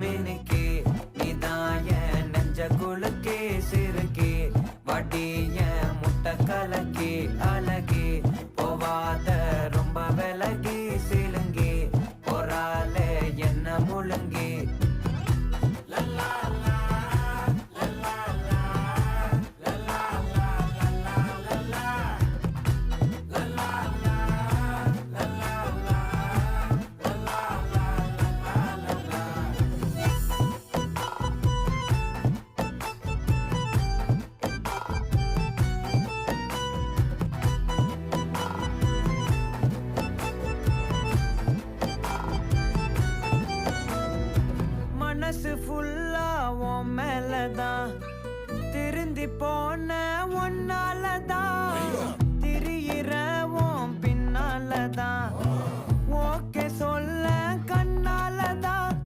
மினுக்கே நீதான் என் நெஞ்ச குலுக்கே சிறுக்கே வடிய முட்டை கலக்கே அழகே போவாத ரொம்ப விலகி சிலுங்கி போறாலே என்ன முழுங்கி மனசு ஃபுல்லா உன் மேலதான் திருந்தி போன ஒன்னாலதான் திரியிற உன் பின்னாலதான் ஓகே சொல்